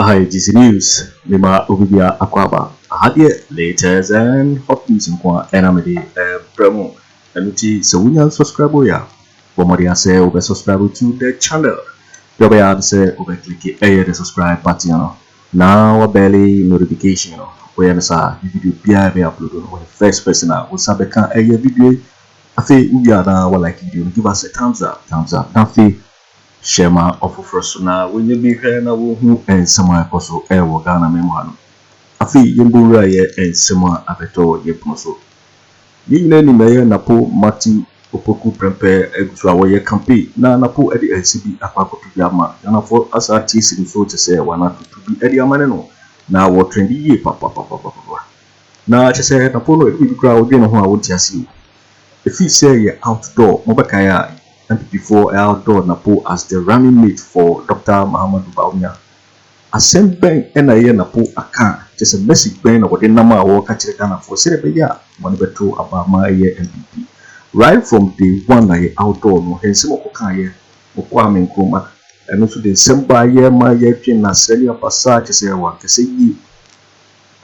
IGC News, Mima Ubibia Akwaba, Hadie, latest and hot news in Kwa Enamidi, Bremo, and so we can subscribe. For more say, over subscribe to the channel. You'll answer over click the subscribe button. Now, a belly notification. Where the video be uploaded when the first person out will subscribe a video. I think we are now like video. Give us a thumbs up. Nothing. Share my offer first now when you be here now and some also air Ghana memoir. I feel you and some abeto yeposo. You know, NAPO Martin Opoku Prempeh Exposé campaign. Na NAPO at the LCB Akoto Yama. And for us artists in so to say one to be Eddie Amaneno. Now what trendy ye papa. Now I just say NAPO no it crowd then who I want to see you. If you say you're outdoor, Mobakaya. NPP for outdoor NAPO as the running mate for Dr. Bawumia. A same bank NIA NAPO account, just a message bank of the number of workers for Serbia, one better about my NPP. Right from the one I outdoor, no handsome Okaya, Okwame Kuma, and also the same by year, my year, Nasalia Passage, say one can say ye.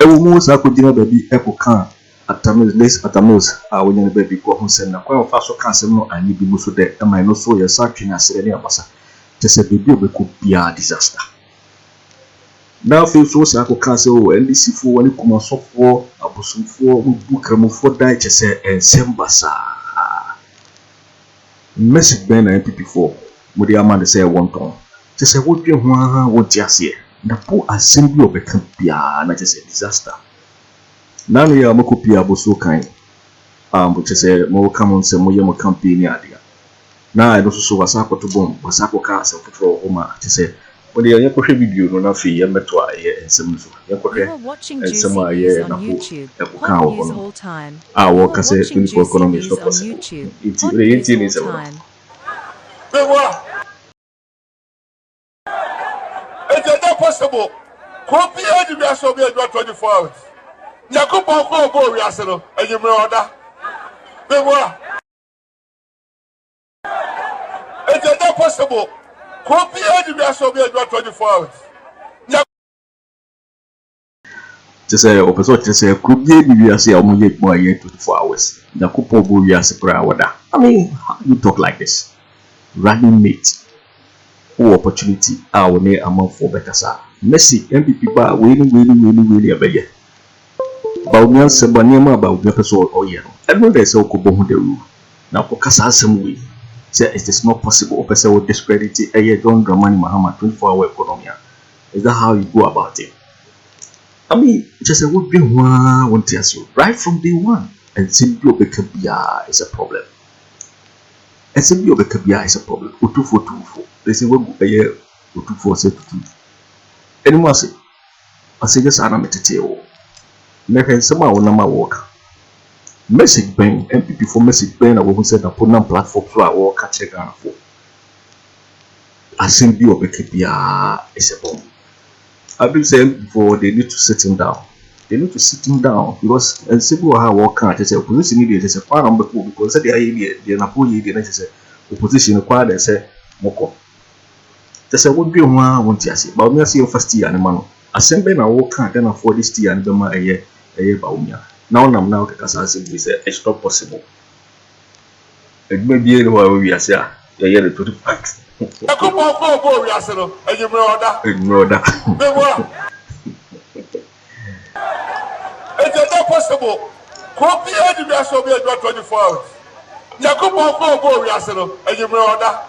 Almost I could dinner baby Echo can. Atamis less atamis when you baby go home send na kwa faso cancel no ani bi muso de am no so your sack na sere ne abasa just a baby obeku bia disaster now feel so say ko cancel NDC for wani kuma so for abosumfo bukram for die just say ensembasa message ben na NPP for mo dey amande say one ton just say wo dwe ho aha wo tiase na po assembly obeka bia na just a disaster. Nano ya makopi aboso kan but say mo come on say mo ye mo campaign adia na I do so wasako to bom wasako ka se fotoro homa say when you yakwohwe video no na fi ye meto aye ensem so yakwohwe ensem aye na po ka ho no wo ka say clinical economy so possible it is not possible copy the rest of the 24 hours. Yakupon ko bo wiase no enyime oda bewa it is not possible copy the wiase of 24 hours just say opeso just say copy the wiase o mo ye 24 hours Yakupon bo wiase pra oda. I mean, how you talk like this? Running mate who opportunity our ne amount for better sir Messi NPP ba really abeye Bawumia sebaniema Bawumia person or year. Everyone they say Okobo the rule. Now for Kasa same way. Say it is not possible. Person will discredit it. A John Dramani Mahama 24-hour economy. Is that how you go about it? I mean, just a would be one tells you right from day one. And simply Obekabia is a problem. And simply Obekabia is a problem. Utufo. They say what a year Utufo say to do. Anyone say I say just Anameteo. Mehen sama wonama work message ben NPP for message ben na wo said upon na platform so a work check Ghana for assembly of ekebia is a bomb. I believe say before they need to sit him down because and simple how work can just say opposition need just say far number because they are the NAPO dey na say opposition kwa dey say moko just say what be one want to say but me say first year na man assembly na work can then for this year and be ma Bawumia. Now now Kasa simply say it's not possible. It may be anywhere we are say the 25. Yakupon ko bo wiase no enyime oda it is not possible copy the rest of the 24 hours Yakupon ko bo wiase no enyime oda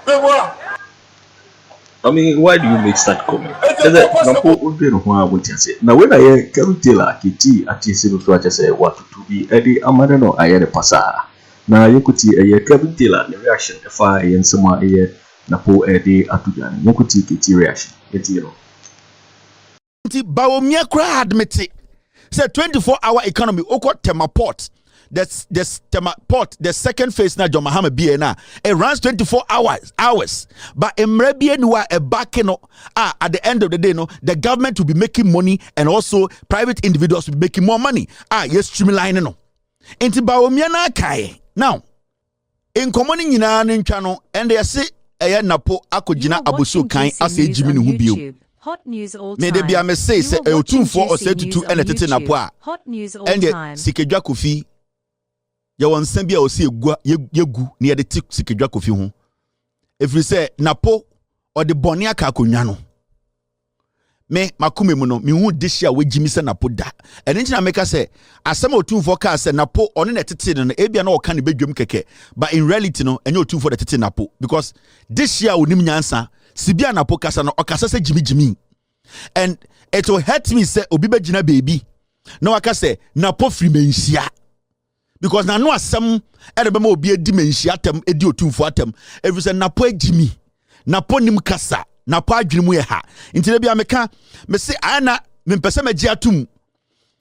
bewa. I mean, why do you make such comment? Now, when I hear Kelvin Kiti at his so say what to be Eddie Amadano, I had a passa. Now, you could see a Kelvin Taylor reaction if I and some NAPO Eddie Atujan. You could see Kiti reaction. It's you know. Bawumia cry admit it. Say 24-hour economy, Oko Tema Port. That's port, the second phase na John Mahama BNA. It runs 24 hours. But Emrebienwa a backeno at the end of the day, no, the government will be making money and also private individuals will be making more money. Yes, streamlining no. Inti Bawumia na kai. Now, in common in channel and they say NAPO akojina aboso kan ase jimi ne hu bio Hot news all me time. de bia me say otumfo o say tutu ene tete na po a. Hot news all and time. Sikedwa Kofi ye won san bia o se yegu na ye de tik Sikedwa Kofi ho. Every say NAPO or the boni aka akonwa no. Me makume mu no me hu dishi a wagimi se NAPO da. Ene ntina meka say asem otumfo ka say NAPO one na tete no ebia na o ka ne bedwam keke. But in reality no enye otumfo de tete NAPO because this year onim nyansa sibia NAPO kasa no okasa se jimi. And it will hurt me say obi begina baby. No waka say NAPO free menhia. Because na no asem edebe ma obi edi menhia atem edi otumfo atem. Every say NAPO ejimi. NAPO nim kasa. NAPO adwene mu ye ha. Nti bia meka me say ana me pese ma gi atum.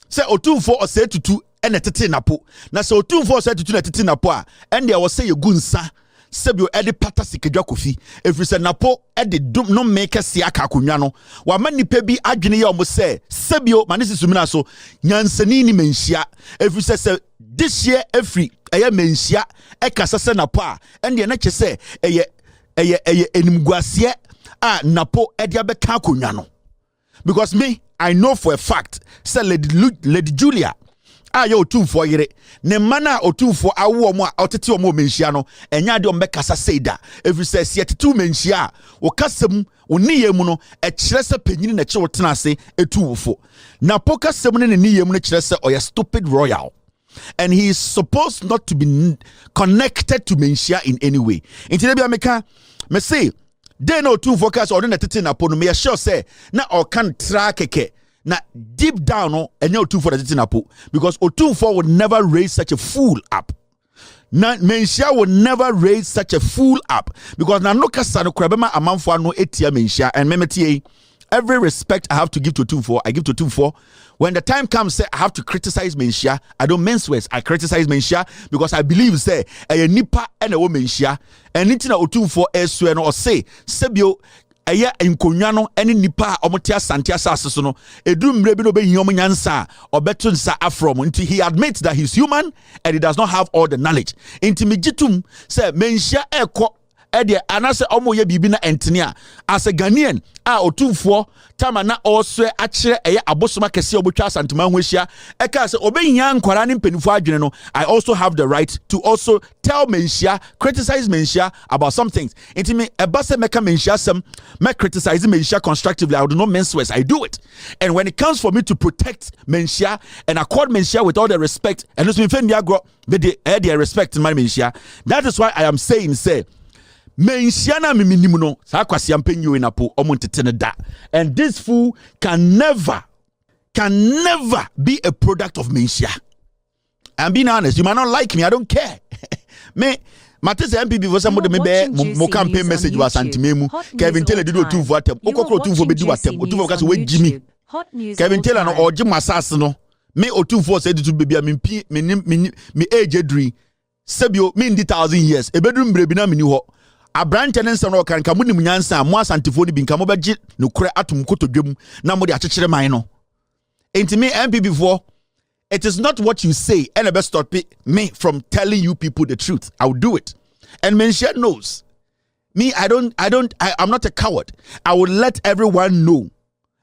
Say otumfo o say tutu ene tete NAPO. Na say otumfo o say tutu na tete NAPO a ende wo say yegu nsa. Sebio edi pata Sikedwa Kofi every say NAPO edi dum no make sia aka akonwa no wa ma nipa bi adwene ye omo say sebio manisi sumina so nyansani ni menhia every say this year every eye menhia e kasa se NAPO a ende na che say eye enimguase a NAPO edi abeka akonwa no because me I know for a fact say Lady Julia aye otumfo yere ne mana otumfo awo mo a otete omo menhia no enya de ombekasa seida every say setetu menhia wo kasem oniye mu no e kire se panyini na kire wotena ase etuwofo NAPO kasem ne niye mu no kire se oya stupid royal and he is supposed not to be connected to menhia in any way inti bia meka me say dey no otumfo kasa ono na tete NAPO no me sure say na o kan tra keke. Now, deep down, and no otumfo that NAPO because otumfo would never raise such a fool up. Na menhia would never raise such a fool up because na no kasa no krabema amanfo no etia menhia and memetie every respect I have to give to otumfo I give to otumfo. When the time comes say I have to criticize menhia I don't mince words I criticize menhia because I believe say a nipa and a woman menhia and nitina otumfo eswe no or say sebio eye enkonwa no ene nipa a omote asante asase so no edu mre bi no be hiom nyansa obeto nsa afrom nti he admits that he's human and he does not have all the knowledge nti megitum say menhia ekọ ede anase omo ye bibi na entene a as a Ghanaian a otumfo tama na oswe akire eye abosoma kese obotwa asantema ho ahia eka say obehia nkwara ne mpanifo adwene no I also have the right to also tell menhia criticize menhia about some things inti me ebase meka menhia sem me criticize menhia constructively I would not mince words I do it and when it comes for me to protect menhia and accord menhia with all the respect and this me fendi agro be the respect in my menhia that is why I am saying say menhia na miminim no sa kwase ampanyo in NAPO omontete da and this fool can never be a product of menhia. I'm being honest, you might not like me, I don't care. Me Matese NPP for somebody me mo campaign message was antimemu Kelvin Taylor do otumfo atem okokro otumfo be di watem otumfo ka se we jimi Kelvin Taylor no oje masase no me otumfo say do baby me age edri sebio me ndi 1000 years ebedu mbrebi na meni ho abrante ne nsem no kan ka munim nyansa mo asantifo ni bi nka mo beje no kure atom kotodwem na mo de akekere man no enti me NPP for it is not what you say and best stop me from telling you people the truth. I'll do it. And menhia knows. Me, I'm not a coward. I will let everyone know.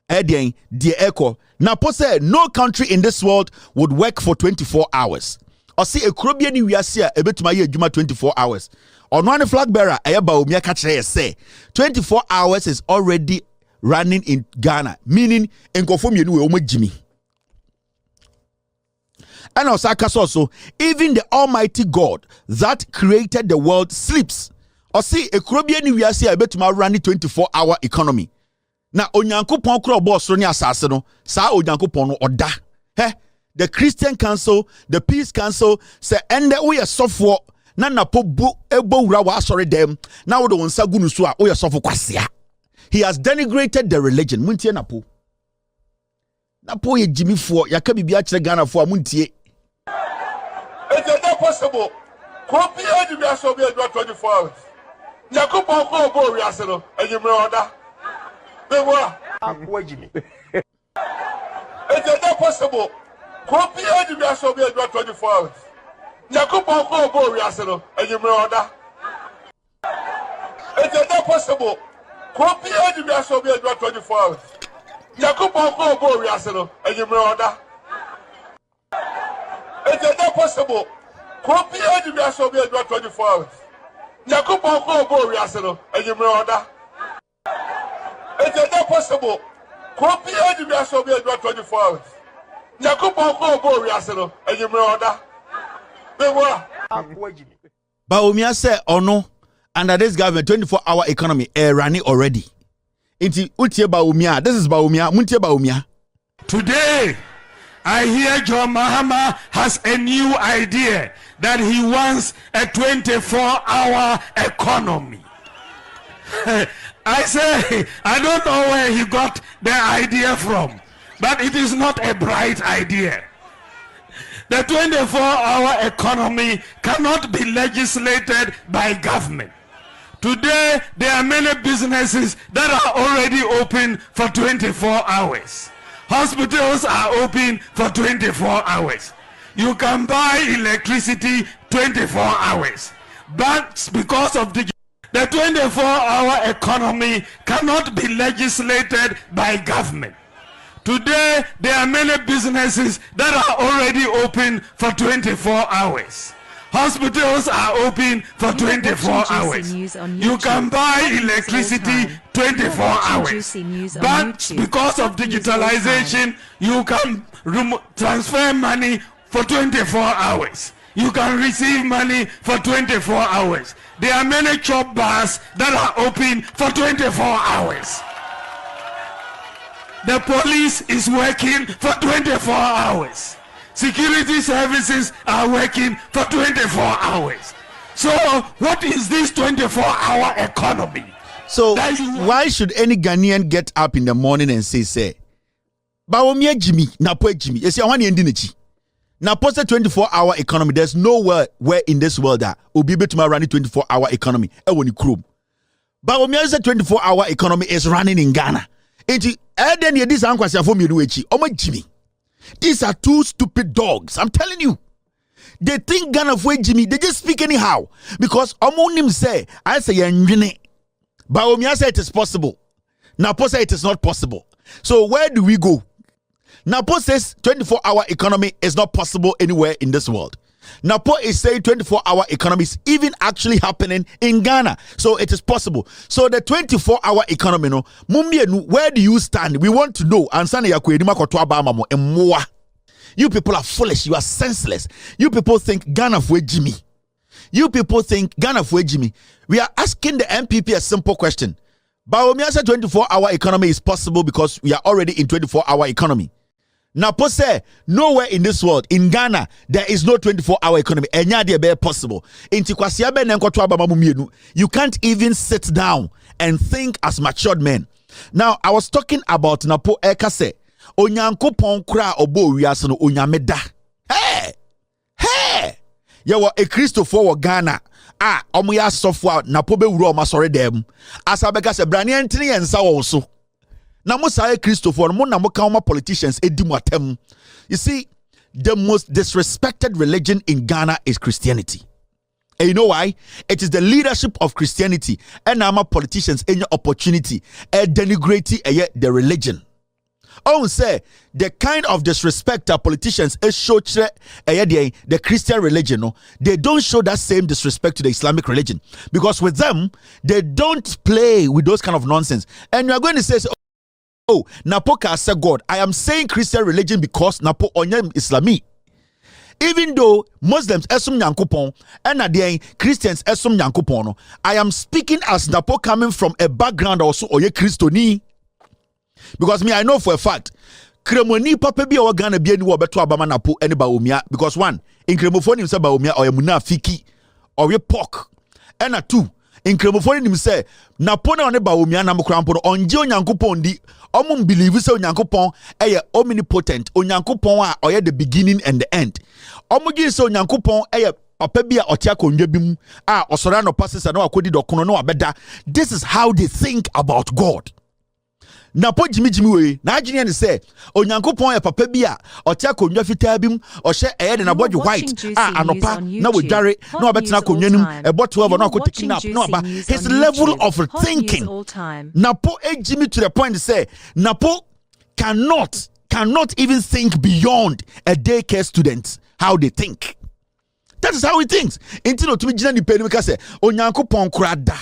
Dear Echo. NAPO said no country in this world would work for 24 hours. Or see a Caribbean we are here a bit my year 24 hours. On one flag bearer, Bawumia say 24 hours is already running in Ghana, meaning in conform you Jimmy. And also, even the Almighty God that created the world sleeps. Or see, a Caribbean we are here about to run the 24-hour economy. Now, Onyankopon kro boss roni asase no, sa Onyankopon no oda. The Christian Council, the Peace Council, say ende we sofo na NAPO bu ebo wura wa asore dem. Na wo do wonsa gunu so a we sofo kwasea. He has denigrated the religion. Muntie NAPO. NAPO ye Jimmy for yaka bibia kire Ghana for muntie. It's not possible. Kopi Agyapong so be 24 hours. Yakupon ko bo wi ase no, enyi me oda. Be wa akwa Jimmy. It's not possible. Kopi Agyapong so be 24 hours. Yakupon ko bo wi ase no, enyi me oda. It's not possible. Kopi Edi bi aso bi edwa 24 hours. Yakubon ko obo wi ase no, enyimre oda. It's not possible. Kopi Edi bi aso bi edwa 24 hours. Yakubon ko obo wi ase no, enyimre oda. It's not possible. Kopi Edi bi aso bi edwa 24 hours. Yakubon ko obo wi ase no, enyimre oda. Bewa. Bawumia say ono under this government 24-hour economy running already. Inti utie Bawumia. This is Bawumia. Muntie Bawumia. Today, I hear John Mahama has a new idea that he wants a 24-hour economy. I say, I don't know where he got the idea from, but it is not a bright idea. The 24-hour economy cannot be legislated by government. Today, there are many businesses that are already open for 24 hours. Hospitals are open for 24 hours. You can buy electricity 24 hours. But because of the 24-hour economy cannot be legislated by government. Today, there are many businesses that are already open for 24 hours. Hospitals are open for 24 hours. You can buy electricity 24 hours. But because of digitalization, you can transfer money for 24 hours. You can receive money for 24 hours. There are many chop bars that are open for 24 hours. The police is working for 24 hours. Security services are working for 24 hours. So what is this 24-hour economy? So why should any Ghanaian get up in the morning and say, Bawumia Jimmy, Napo Jimmy, you see, I want to end in it. Now, post a 24-hour economy, there's nowhere where in this world that will be able to run a 24-hour economy. Bawumia's 24-hour economy is running in Ghana. These are two stupid dogs. I'm telling you. They think Ghana for Jimmy. They just speak anyhow. Because Omonim say, I say, Bawumia say it is possible. Napo say it is not possible. So where do we go? Napo says 24-hour economy is not possible anywhere in this world. Napo is saying 24-hour economy is even actually happening in Ghana. So it is possible. So the 24-hour economy, no, where do you stand? We want to know. You people are foolish. You are senseless. You people think Ghana for Jimmy. You people think Ghana for Jimmy. We are asking the NPP a simple question. Bawumia said 24-hour economy is possible because we are already in 24-hour economy. Napo say nowhere in this world, in Ghana, there is no 24-hour economy. Possible. You can't even sit down and think as matured men. Now, I was talking about Napo Ekase. Onyankopon kra obo wiase no onyameda. Hey! Yawa a Christopher wa Ghana. Omo ya sofwa Napo be wuro masore dem. Asabeka se brane antini ensa wo so. Na mo say Christopher mo na mo kan politicians edimuatem. You see, the most disrespected religion in Ghana is Christianity. And you know why? It is the leadership of Christianity and our politicians any opportunity denigrate the religion. Oh, say the kind of disrespect our politicians show the Christian religion. No, they don't show that same disrespect to the Islamic religion because with them they don't play with those kind of nonsense. And you are going to say, "Oh, Napo ka say God." I am saying Christian religion because Napo onyem Islami. Even though Muslims esum nyankopon and the Christians esum nyankopon no, I am speaking as Napo coming from a background also oye Christoni. Because me, I know for a fact, Kremoni papa bi o Ghana bi ani wo beto abama Napo ene Bawumia because one, in Kremofoni him say Bawumia or munafiki or ye pork. And a two, in Kremofoni him say Napo na one Bawumia na mkrampo no onje onyankopon di omum believe say onyankopon eye omnipotent onyankopon a oye the beginning and the end. Omugi say onyankopon eye papa bi a otia konwa bi mu a osora no passes na wakodi dokono no abeda. This is how they think about God. NAPO Jimmy we na adwene ne say onyankopon e papa bi a ote akonnwa fitaa bim ohye eye de na bodwe white anopa na wodware na obetena akonnwa nim e bot 12 na akotiki nap no aba his level of thinking NAPO Jimmy to the point to say NAPO cannot even think beyond a daycare student how they think. That is how he thinks. Until no to me jina ni peni me say onyankopon kura da.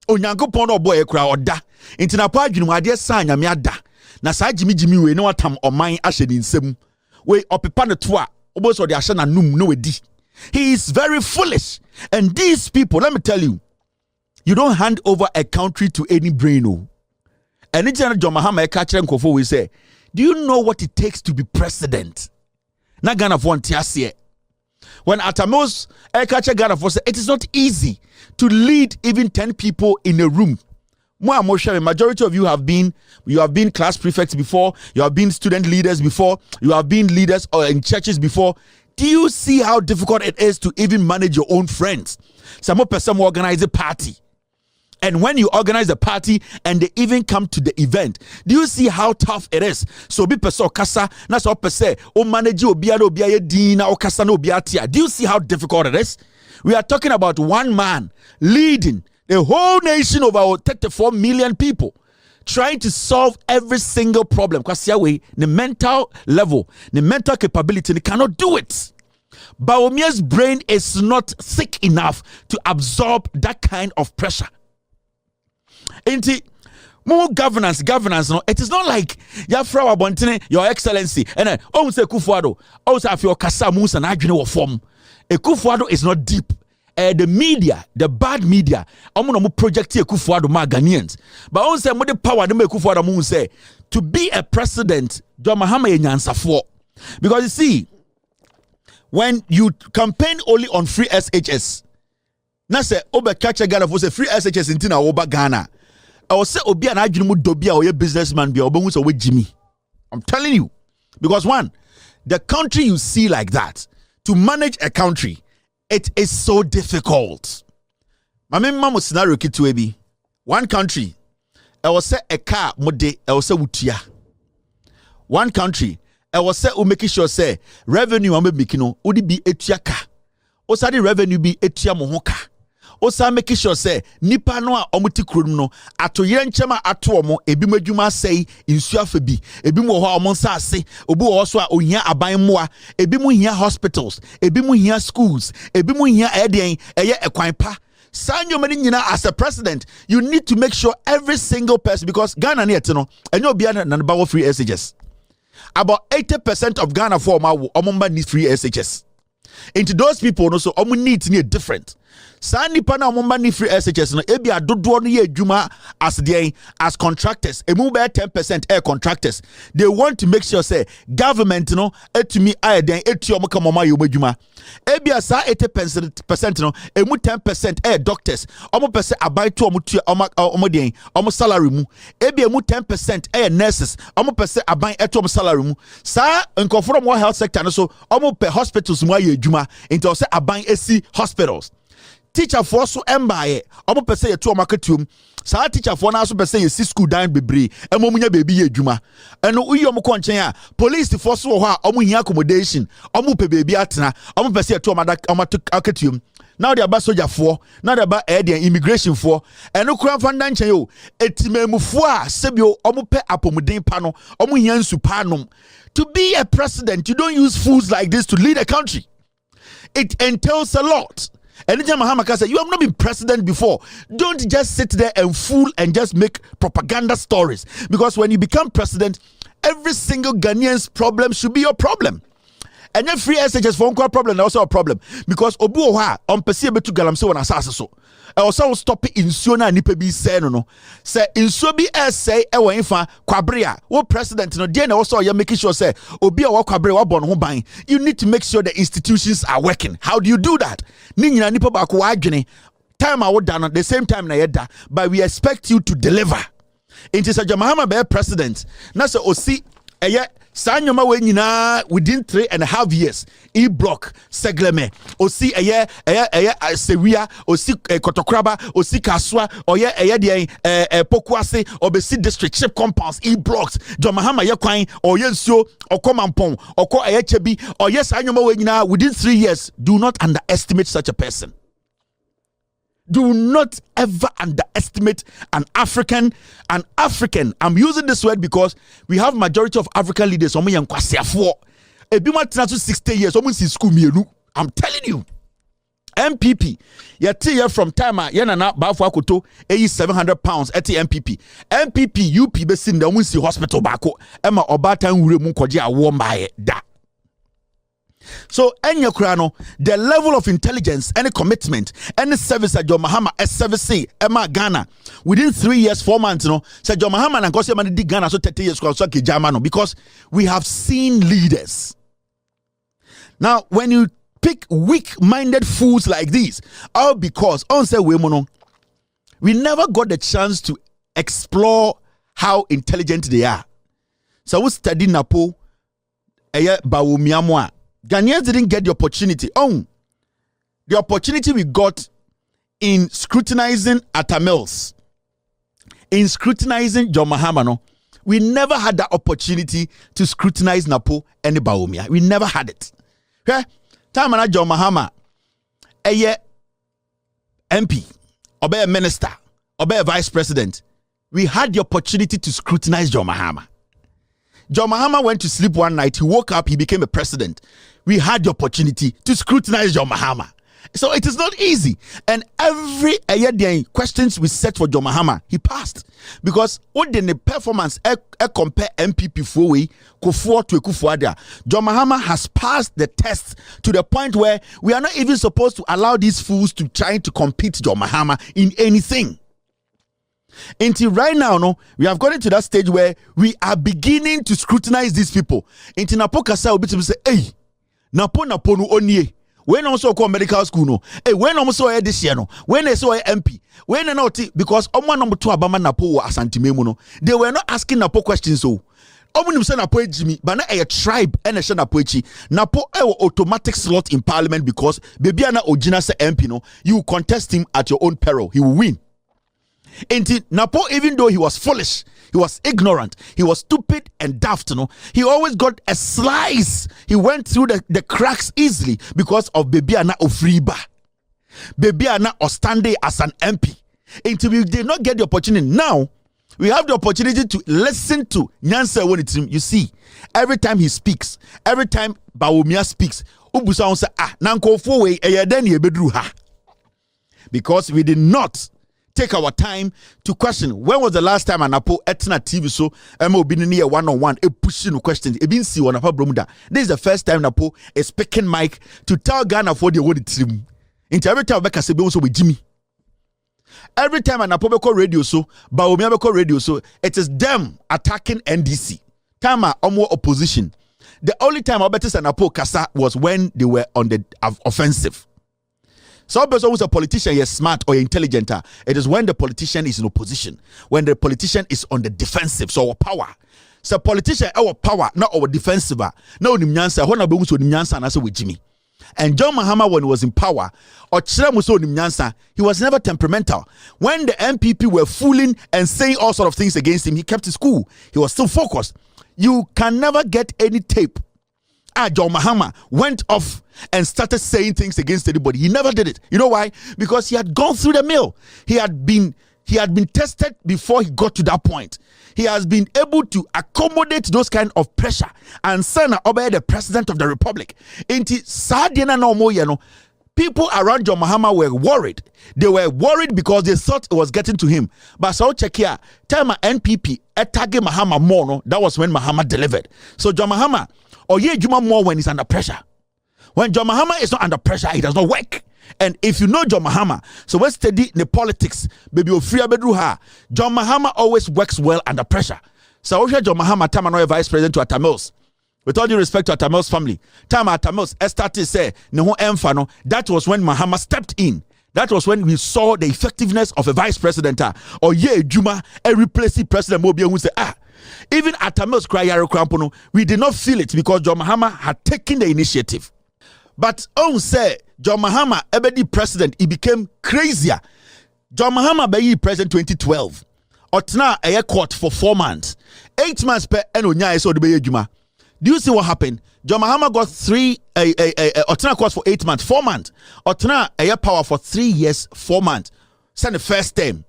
Onyankopon no boy kura oda. Until na pa adwunu ade san nyame ada. Na saa jimi we no atam oman ahye ni nsem. We opepa ne to a obo so de ahye na num no wedi. He is very foolish. And these people, let me tell you, you don't hand over a country to any brain. And it's John Mahama Eka Nkofo we say, do you know what it takes to be president? Na Ghana for Tiasie. When Atamos Eka Ghana for say it is not easy to lead even 10 people in a room. Majority of you have been class prefects before, you have been student leaders before, you have been leaders in churches before. Do you see how difficult it is to even manage your own friends? Some person organize a party. And when you organize a party and they even come to the event, do you see how tough it is? So be person kasa na so person o manage obiya dina o kasa no obiya tia. Do you see how difficult it is? We are talking about one man leading the whole nation of our 34 million people, trying to solve every single problem. Because the mental level, the mental capability, they cannot do it. Bawumia's brain is not thick enough to absorb that kind of pressure. Inti more governance no, it is not like Yafra Bontine, Your Excellency, and then say Akufo Addo, also if your kasa musa na adwene wo form. Akufo Addo is not deep. The media, the bad media, I'm project Akufo Addo ma Ghanaians. But on say the power to make Akufo Addo say to be a president, John Mahama Nyansafo. Because you see, when you campaign only on free SHS, na say oba catch Ghana for say free SHS intina oba Ghana. I will say obi an adwene mu dobia or businessman be oba so we Jimmy. I'm telling you. Because one, the country you see like that, to manage a country, it is so difficult. Mama scenario kitwebi. One country, I will say a car mode, I will say utia. One country, I will say making sure say revenue ambe mikino udi be etia ka. Osadi revenue be etia mohoka. Osa making sure say nipa no a omuti kurum no atoyere nchema ato omo ebi madwuma sei insu afabi ebi mo ho omo nsa ase obi wo so a ohia aban moa ebi mo hia hospitals ebi mo hia schools ebi mo hia eye ekwan pa sanyo many nyina as a president you need to make sure every single person, because Ghana na yet no enyo bia na bawo free SHS. About 80% of Ghana for omomba need free SHS. Into those people no so omo needs need different. Sani pana omomba ni free SHS no ebi adodo no ye adwuma as contractors emu be 10% air contractors. They want to make sure say government no etumi ayeden etu omo kamoma ye adwuma. Ebi asa 80% no emu 10% air doctors omo pese abai to omo salary mu. Ebi emu 10% air nurses omo pese abai etu omo salary mu. Sa nkofo mo health sector no so omo pe hospitals mu aye adwuma into say abai esi hospitals. Teacher for so embaye omo pese ye to marketum sa teacher for na so pese ye si school dan bebre emomunya baby ye adwuma eno uyi omo konchen a police for so ho a omo hia accommodation omo pe baby atena omo pese ye to marketum now they are soldier for now they are immigration for eno kura fanda nchen yo etimemufo a sebio omo pe apomuden pa no omo hia nsu pa nom. To be a president, you don't use fools like this to lead a country. It entails a lot. And Mahama said, you have not been president before. Don't just sit there and fool and just make propaganda stories. Because when you become president, every single Ghanaian's problem should be your problem. And then free SHS for one problem, also a problem. Because Obu Oha, on perceive to galamsey on assassin so. I also stop it in Sona Nipebi say no. Say in Sobi say ewa infa Kwabrea. What president no then also you're making sure say Obi or Kwabrea born home buying. You need to make sure the institutions are working. How do you do that? Ninyina nipa ba ko adwene. Time I would done at the same time na yeda, but we expect you to deliver. It is a Jamahama be president. Na say osi Sanyoma wenyina within 3.5 years. E-block, Segleme, Osi Sewia, Osi Kotokraba, Osi Kaswa, Oye Pokuase, Obesi district ship compounds, E-blocks, John Mahama Yakwain, Oyenso, Okomampong, Oko Chebi, or yes, Sanyoma wenyina within 3 years. Do not underestimate such a person. Do not ever underestimate an African. I'm using this word because we have majority of African leaders. Omo yan kwasiafo. Ebi ma tena 60 years. Omo si school mienu. I'm telling you. NPP. Yeti from time yana na bafo Akoto. 700 pounds eti NPP. NPP UP besi nda omo si hospital bako. Ema obatan wure mu koje awo mbaye da. So, the level of intelligence, any commitment, any service that John Mahama SCVC, Emma Ghana, within 3 years, 4 months, said John Mahama and Gosia Mani Ghana, so 30 years, because we have seen leaders. Now, when you pick weak-minded fools like these, all because, we never got the chance to explore how intelligent they are. So, we study NAPO, Bawumia. Ghanaians didn't get the opportunity. The opportunity we got in scrutinizing Atta Mills, in scrutinizing John Mahama, we never had that opportunity to scrutinize NAPO and Bawumia. We never had it. Okay? Time na John Mahama, MP, or minister, or vice president, we had the opportunity to scrutinize John Mahama. John Mahama went to sleep one night. He woke up. He became a president. We had the opportunity to scrutinize John Mahama. So it is not easy. And every questions we set for John Mahama, he passed. Because what the performance compare NPP for Kofo to Akufo Addo. John Mahama has passed the test to the point where we are not even supposed to allow these fools to try to compete John Mahama in anything. Until right now, we have gotten to that stage where we are beginning to scrutinize these people. Until Napo Kasa will be to say, hey, Napo no onye. When also call medical school no. Hey, when also this year no. When they saw MP. When they not because number 2 Abama Napo Asantimemo no. They were not asking Napo questions so. Omunim say Napo Jimmy, but a tribe and a Napo Echi. Napo automatic slot in parliament because Bebiana Ojina say MP no. You contest him at your own peril. He will win. And Napo, even though he was foolish, he was ignorant, he was stupid and daft, he always got a slice. He went through the cracks easily because of Bebiana Ofriba. Bebiana Ostande as an MP. Until we did not get the opportunity. Now, we have the opportunity to listen to Nyansa when it's him. You see, every time he speaks, every time Bawumia speaks, Ubusa say, nanko fowe eyedeni ebedru ha. Because we did not take our time to question when was the last time an Napo Etna TV so Emo been near one-on-one pushing questions. See one Bermuda. This is the first time Napo is speaking mic to tell Ghana for the word team. Into every time Becca Sebe also with Jimmy. Every time an Napo Beko radio so Bawumia Beko radio so it is them attacking NDC. Time more opposition. The only time Albertus and Napo Kasa was when they were on the offensive. So person who's a politician, you're smart or you're intelligent. It is when the politician is in opposition, when the politician is on the defensive, so our power. So politician, our power, not our defensive. No nimnyansa, when abu so nimnyansa and also with Jimmy. And John Mahama, when he was in power, or Chiramuso nimnyansa, he was never temperamental. When the NPP were fooling and saying all sort of things against him, he kept his cool. He was still focused. You can never get any tape. John Mahama went off and started saying things against anybody. He never did it. You know why? Because he had gone through the mill. He had been tested before he got to that point. He has been able to accommodate those kind of pressure and send obey the president of the republic. People around John Mahama were worried. They were worried because they thought it was getting to him. But so check here, time NPP target Mahama more. No, that was when Mahama delivered. So John Mahama, or Juma more when he's under pressure. When John Mahama is not under pressure, he does not work. And if you know John Mahama, so let's study the politics. Baby, John Mahama always works well under pressure. So John Mahama, time another vice president to Atta Mills. With all due respect to Atta Mills' family, time Atta Mills started say no emfano. That was when Mahama stepped in. That was when we saw the effectiveness of a vice president. Or Juma, a replacing president Mobia who say Even at Tamils cry Yarokrampono, we did not feel it because John Mahama had taken the initiative. But on say John Mahama ebedi president, he became crazier. John Mahama be president 2012. Otna a court for 4 months. 8 months per enonya so the juma. Do you see what happened? John Mahama got Otna court for 8 months, 4 months. Otna a power for 3 years, 4 months. Send the first term.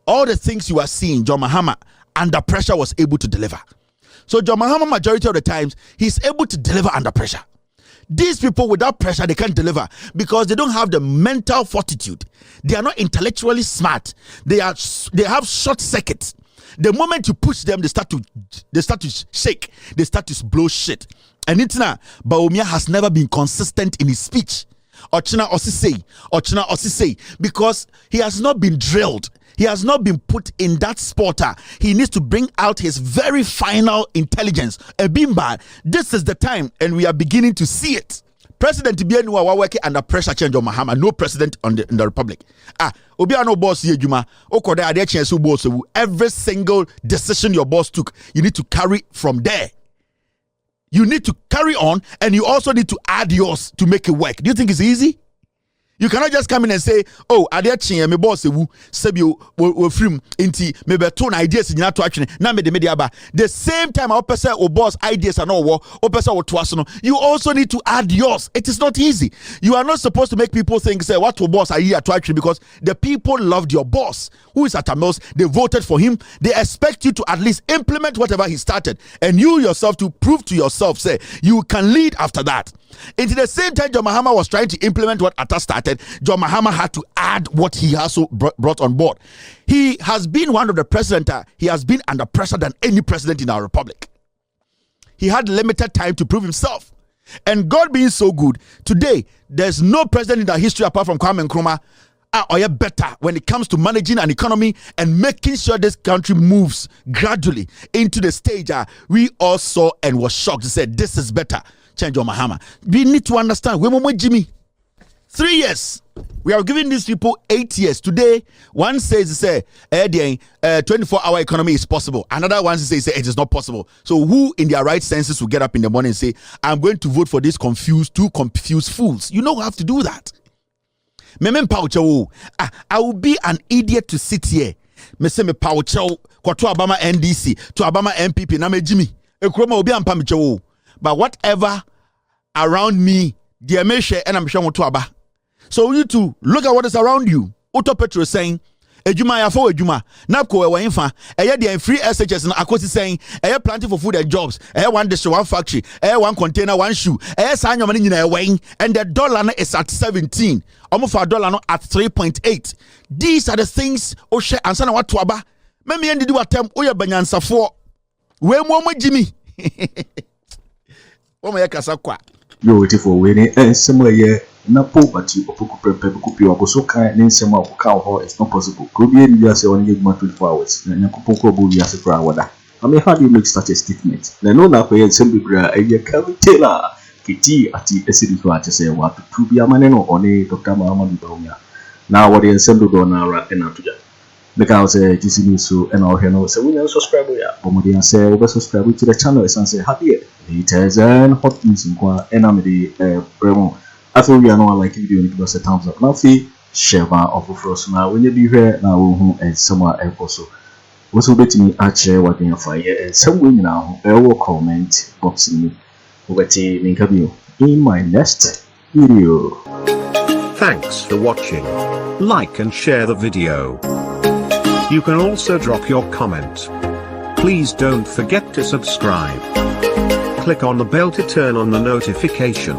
All the things you are seeing, John Mahama under pressure was able to deliver. So John Mahama, majority of the times, he's able to deliver under pressure. These people without pressure, they can't deliver because they don't have the mental fortitude. They are not intellectually smart. They have short circuits. The moment you push them, they start to shake. They start to blow shit. And it's now, Bawumia has never been consistent in his speech. Ochina Osisei, because he has not been drilled. He has not been put in that spot. He needs to bring out his very final intelligence. Ebimba, this is the time, and we are beginning to see it. President Bienua Waweke under pressure change on Mahama. No president in the Republic. Obiano boss Yejuma. Okode ade chance boss. Every single decision your boss took, you need to carry from there. You need to carry on, and you also need to add yours to make it work. Do you think it's easy? You cannot just come in and say, oh, ade chin me boss ewu sebi we film inti me beton ideas nyina to atwene na me de media ba. The same time our person o boss ideas are no wo person wo to aso. You also need to add yours. It is not easy. You are not supposed to make people think say what to boss are here to atwene because the people loved your boss who is at Tamils. They voted for him. They expect you to at least implement whatever he started, and you yourself to prove to yourself say you can lead after that. Into the same time John Mahama was trying to implement what Atta started, John Mahama had to add what he also brought on board. He has been one of the presidents, he has been under pressure than any president in our republic. He had limited time to prove himself. And God being so good, today, there's no president in the history apart from Kwame Nkrumah or better when it comes to managing an economy and making sure this country moves gradually into the stage we all saw and was shocked to say this is better. Change your Mahama. We need to understand. We Jimmy. 3 years. We are giving these people 8 years. Today, one says 24-hour economy is possible. Another one says it is not possible. So who in their right senses will get up in the morning and say, I'm going to vote for these two confused fools? You don't have to do that. I will be an idiot to sit here. Me say me paucho kwa to Abama NDC, to Abama NPP, na me Jimmy. Ekroma obi ampa me chewo. But whatever around me, dear me share and I'm sure to Aba. So you to look at what is around you. Auto Petro saying, Ejuma ya for Ejuma, NAPO ewa infa, eye the free SHS na Akoto saying, eye planting for food and jobs, eye one district, one factory, eye one container, one shoe, eye sign your money in a way, and the dollar is at 17, almost for $1 at 3.8. These are the things Oshe and Sana what to Aba. Maybe end do attempt Oya Banyansa for where more Jimmy. You're waiting for winning and somewhere NAPO but you Opoku Prempeh could be also kind and some of cow it's not possible. Could be in just 24 hours. And Opoku will be as a flower. I mean, how do you make such a statement? The no NAPO and some bigger a Kelvin Taylor Kitty at the SCD to say what to be a man or a Dr. Bawumia. Now what is sent to Donna and Natuja. Because GC News and our Heno, so we will subscribe. Bomudia say, over subscribe to the channel and say happy. Laters and hot news in Kwa Enamidi Bremo. I feel we are not like video and give us a thumbs up. Now, share of frost now when you be here now and somewhere else also. Also, bet me at share what in fire and somewhere now. I will comment boxing me over to interview in my next video. Thanks for watching. Like and share the video. You can also drop your comment. Please don't forget to subscribe. Click on the bell to turn on the notification.